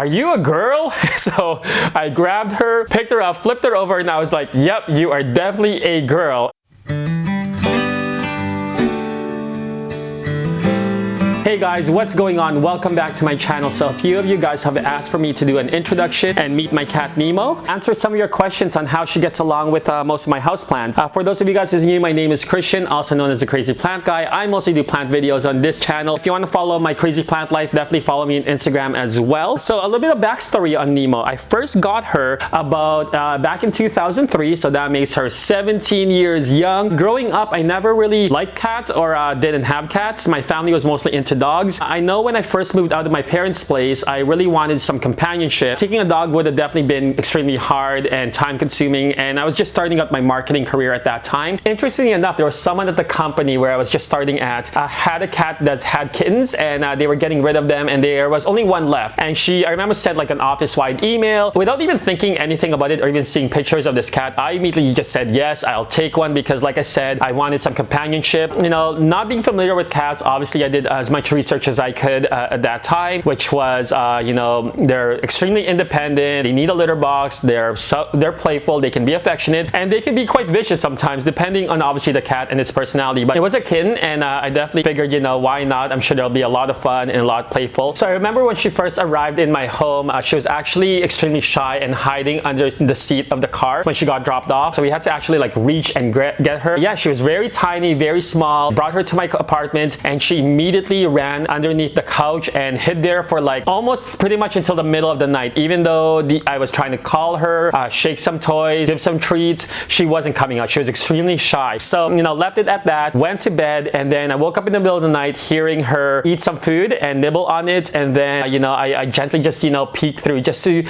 "Are you a girl?" So I grabbed her, picked her up, flipped her over, and I was like, "Yep, you are definitely a girl." Hey guys, what's going on? Welcome back to my channel. So a few of you guys have asked for me to do an introduction and meet my cat Nemo. Answer some of your questions on how she gets along with most of my houseplants. For those of you guys who's new, my name is Christian, also known as the Crazy Plant Guy. I mostly do plant videos on this channel. If you want to follow my crazy plant life, definitely follow me on Instagram as well. So a little bit of backstory on Nemo. I first got her about back in 2003, so that makes her 17 years young. Growing up, I never really liked cats or didn't have cats. My family was mostly into dogs. I know when I first moved out of my parents' place, I really wanted some companionship. Taking a dog would have definitely been extremely hard and time consuming, and I was just starting out my marketing career at that time. Interestingly enough, there was someone at the company where I was just starting at had a cat that had kittens, and they were getting rid of them, and there was only one left. And I remember sent like an office-wide email without even thinking anything about it or even seeing pictures of this cat. I immediately just said, yes, I'll take one, because like I said, I wanted some companionship. You know, not being familiar with cats, obviously I did as much research as I could at that time, which was, you know, they're extremely independent, they need a litter box, they're playful, they can be affectionate, and they can be quite vicious sometimes, depending on obviously the cat and its personality. But it was a kitten, and I definitely figured, you know, why not? I'm sure there'll be a lot of fun and a lot playful. So I remember when she first arrived in my home, she was actually extremely shy and hiding under the seat of the car when she got dropped off. So we had to actually like reach and get her. Yeah, she was very tiny, very small. Brought her to my apartment, and she immediately ran underneath the couch and hid there for like almost pretty much until the middle of the night. Even though I was trying to call her, shake some toys, give some treats, she wasn't coming out. She was extremely shy. So, you know, left it at that, went to bed, and then I woke up in the middle of the night hearing her eat some food and nibble on it. And then, you know, I gently just, you know, peeked through just to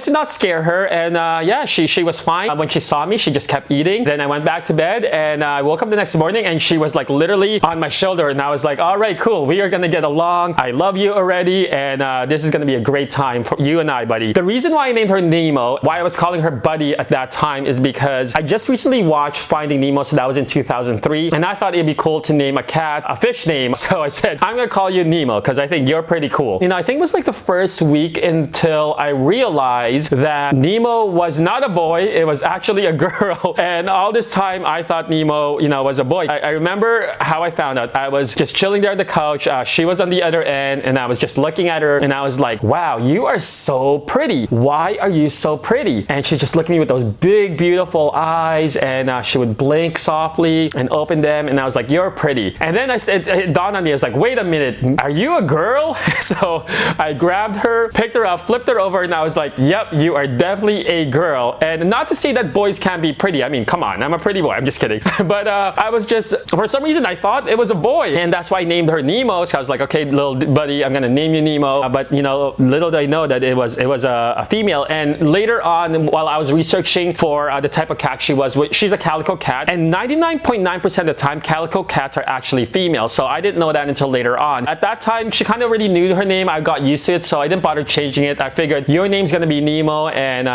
not scare her. And yeah, she was fine. When she saw me, she just kept eating. Then I went back to bed, and I woke up the next morning, and she was like literally on my shoulder, and I was like, all right, cool, we are gonna get along. I love you already, and this is gonna be a great time for you and I, buddy. The reason why I named her Nemo, why I was calling her buddy at that time, is because I just recently watched Finding Nemo, so that was in 2003, and I thought it'd be cool to name a cat a fish name. So I said, I'm gonna call you Nemo because I think you're pretty cool. You know, I think it was like the first week until I realized that Nemo was not a boy, it was actually a girl. And all this time I thought Nemo, you know, was a boy. I remember how I found out. I was just chilling there on the couch, she was on the other end, and I was just looking at her, and I was like, wow, you are so pretty. Why are you so pretty? And she just looked at me with those big, beautiful eyes, and she would blink softly and open them, and I was like, you're pretty. And then it dawned on me, I was like, wait a minute, are you a girl? So I grabbed her, picked her up, flipped her over, and I was like, yep, you are definitely a girl. And not to say that boys can't be pretty. I mean, come on, I'm a pretty boy. I'm just kidding. But I was just, for some reason, I thought it was a boy, and that's why I named her Nemo. So I was like, okay, little buddy, I'm gonna name you Nemo. But you know, little did I know that it was a female. And later on, while I was researching for the type of cat she was, she's a calico cat, and 99.9% of the time, calico cats are actually female. So I didn't know that until later on. At that time, she kind of already knew her name. I got used to it, so I didn't bother changing it. I figured your name's gonna be Nemo, and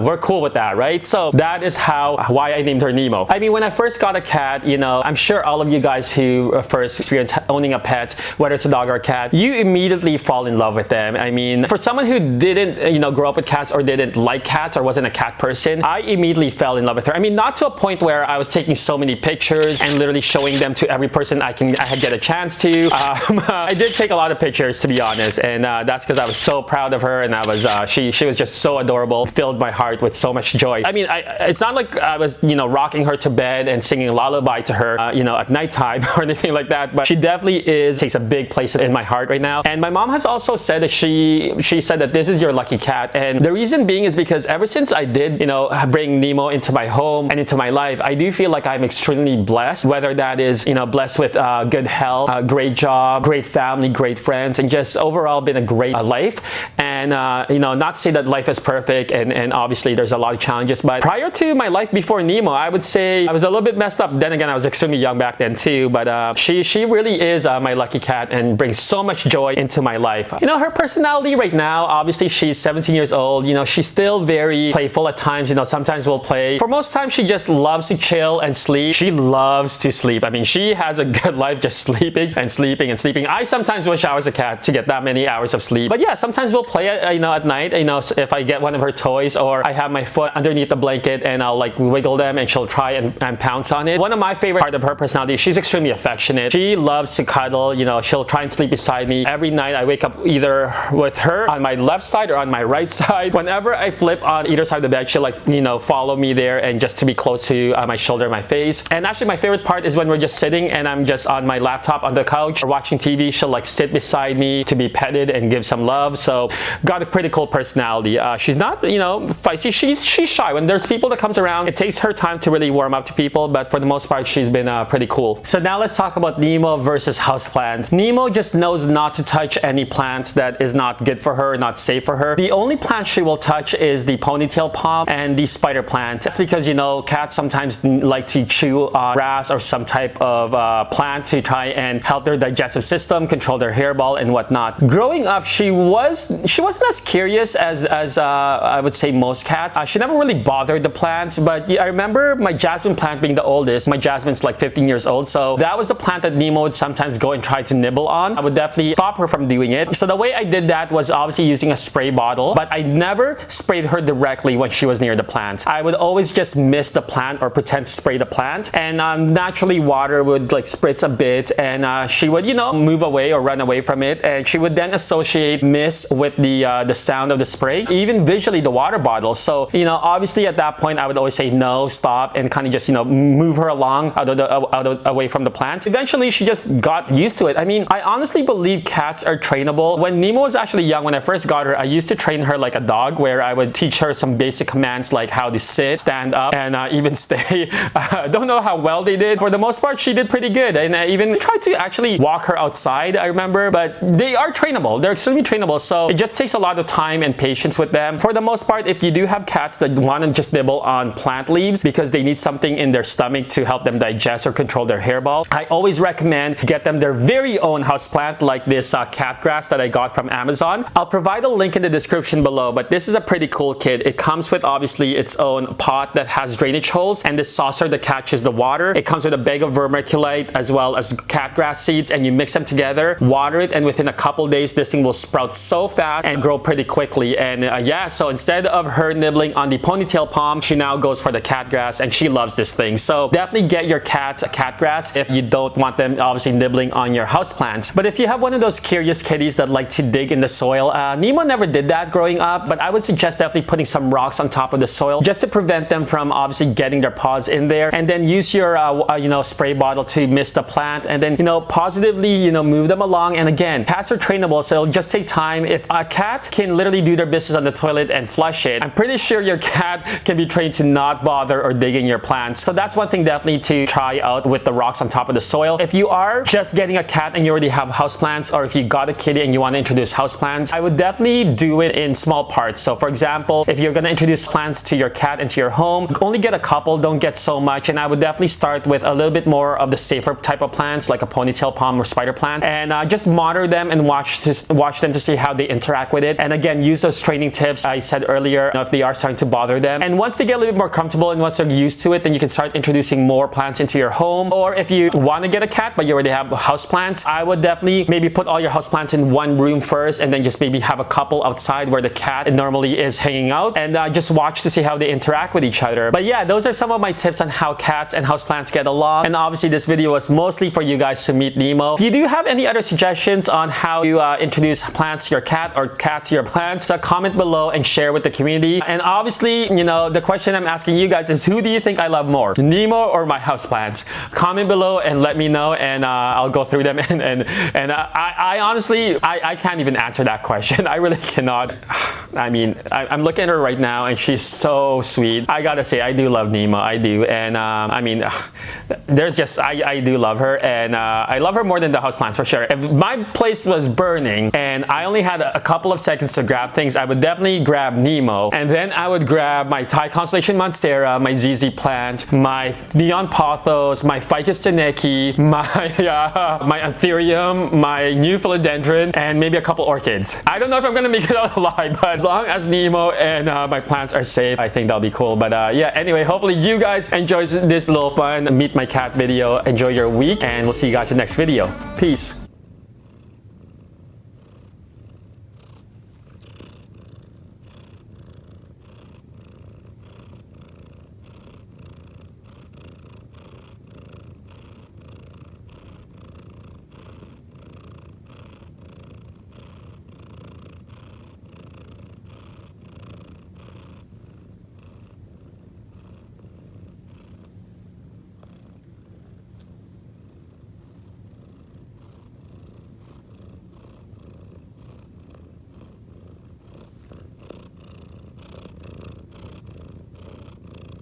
we're cool with that, right? So that is why I named her Nemo. I mean, when I first got a cat, you know, I'm sure all of you guys who first experienced owning a pet, whether it's a dog or a cat, you immediately fall in love with them. I mean, for someone who didn't, you know, grow up with cats or didn't like cats or wasn't a cat person, I immediately fell in love with her. I mean, not to a point where I was taking so many pictures and literally showing them to every person I had get a chance to. I did take a lot of pictures, to be honest, and that's because I was so proud of her, and I was she was just so adorable, filled my heart with so much joy. I mean, it's not like I was, you know, rocking her to bed and singing a lullaby to her, you know, at nighttime or anything like that, but she definitely takes a big place in my heart right now. And my mom has also said that she said that this is your lucky cat, and the reason being is because ever since I did, you know, bring Nemo into my home and into my life, I do feel like I'm extremely blessed, whether that is, you know, blessed with good health, great job, great family, great friends, and just overall been a great life. And you know, not to say that life is perfect, and obviously there's a lot of challenges, but prior to my life before Nemo, I would say I was a little bit messed up. Then again, I was extremely young back then too, but she really is my lucky cat and brings so much joy into my life. You know, her personality right now, obviously she's 17 years old. You know, she's still very playful at times. You know, sometimes we'll play. For most times, she just loves to chill and sleep. She loves to sleep. I mean, she has a good life just sleeping and sleeping and sleeping. I sometimes wish I was a cat to get that many hours of sleep. But yeah, sometimes we'll play you know, at night. You know, if I get one of her toys or I have my foot underneath the blanket and I'll like wiggle them and she'll try and pounce on it. One of my favorite part of her personality, she's extremely affectionate. She loves to cuddle. You know, she'll try and sleep beside me. Every night I wake up either with her on my left side or on my right side. Whenever I flip on either side of the bed, she'll like, you know, follow me there and just to be close to my shoulder, my face. And actually my favorite part is when we're just sitting and I'm just on my laptop on the couch or watching TV, she'll like sit beside me to be petted and give some love. So got a pretty cool personality. She's not, you know, feisty. She's shy. When there's people that comes around, it takes her time to really warm up to people, but for the most part, she's been pretty cool. So now let's talk about Nemo versus houseplants. Nemo just knows not to touch any plants that is not good for her, not safe for her. The only plant she will touch is the ponytail palm and the spider plant. That's because, you know, cats sometimes like to chew on grass or some type of plant to try and help their digestive system, control their hairball and whatnot. Growing up, she wasn't as curious as I would say most cats. She never really bothered the plants, but yeah, I remember my jasmine plant being the oldest. My jasmine's like 15 years old, so that was the plant that Nemo would sometimes go and try to nibble on. I would definitely stop her from doing it. So the way I did that was obviously using a spray bottle, but I never sprayed her directly when she was near the plant. I would always just miss the plant or pretend to spray the plant, and naturally water would like spritz a bit, and she would, you know, move away or run away from it, and she would then associate miss with the sound of the spray, even visually the water bottle. So, you know, obviously at that point I would always say no, stop, and kind of just, you know, move her along away from the plant. Eventually she just got used to it. I mean, I honestly believe cats are trainable. When Nemo was actually young, when I first got her, I used to train her like a dog, where I would teach her some basic commands like how to sit, stand up, and even stay. Don't know how well they did. For the most part, she did pretty good, and I even tried to actually walk her outside, I remember, but they are trainable. They're extremely trainable, so it just takes a lot of time and patience with them. For the most part, if you do have cats that want to just nibble on plant leaves because they need something in their stomach to help them digest or control their hairball, I always recommend get them their very own houseplant like this cat grass that I got from Amazon. I'll provide a link in the description below, but this is a pretty cool kit. It comes with obviously its own pot that has drainage holes and this saucer that catches the water. It comes with a bag of vermiculite as well as cat grass seeds, and you mix them together, water it, and within a couple days this thing will sprout so fast and grow pretty quickly. And yeah, so instead of her nibbling on the ponytail palm, she now goes for the cat grass, and she loves this thing. So definitely get your cat a cat grass if you don't want them obviously nibbling on your houseplants. But if you have one of those curious kitties that like to dig in the soil, Nemo never did that growing up, but I would suggest definitely putting some rocks on top of the soil just to prevent them from obviously getting their paws in there, and then use your you know, spray bottle to mist the plant, and then, you know, positively, you know, move them along. And again, cats are trainable, so it'll just take time. If a cat can literally do their business on the toilet and flush it, I'm pretty sure your cat can be trained to not bother or dig in your plants. So that's one thing definitely to try out with the rocks on top of the soil. If you are just getting a cat and you already have houseplants, or if you got a kitty and you want to introduce houseplants, I would definitely do it in small parts. So for example, if you're going to introduce plants to your cat into your home, only get a couple, don't get so much. And I would definitely start with a little bit more of the safer type of plants like a ponytail palm or spider plant, and just monitor them and watch them to see how they interact with it. And again, use those training tips I said earlier, you know, if they are starting to bother them. And once they get a little bit more comfortable and once they're used to it, then you can start introducing more plants into your home. Or if you want to get a cat but you already have houseplants, I would definitely maybe put all your houseplants in one room first, and then just maybe have a couple outside where the cat normally is hanging out, and just watch to see how they interact with each other. But yeah, those are some of my tips on how cats and houseplants get along. And obviously this video was mostly for you guys to meet Nemo. If you do have any other suggestions on how you introduce plants to your cat or cat to your plants, comment below and share with the community. And obviously, you know, the question I'm asking you guys is, who do you think I love more, Nemo or my houseplants? Comment below and let me know, and I'll go through them. And I honestly, I can't even answer that question. I really cannot. I mean, I'm looking at her right now and she's so sweet. I gotta say, I do love Nemo. I do. And I mean, there's just, I do love her. And I love her more than the houseplants for sure. If my place was burning and I only had a couple of seconds to grab things, I would definitely grab Nemo. And then I would grab my Thai Constellation Monstera, my ZZ plant, my Neon Pothos, my Ficus teneki, my Anthurium, my new Philodendron, and maybe a couple orchids. I don't know if I'm gonna make it out alive, but as long as Nemo and my plants are safe, I think that'll be cool. But yeah, anyway, hopefully you guys enjoyed this little fun meet my cat video. Enjoy your week, and we'll see you guys in the next video. Peace.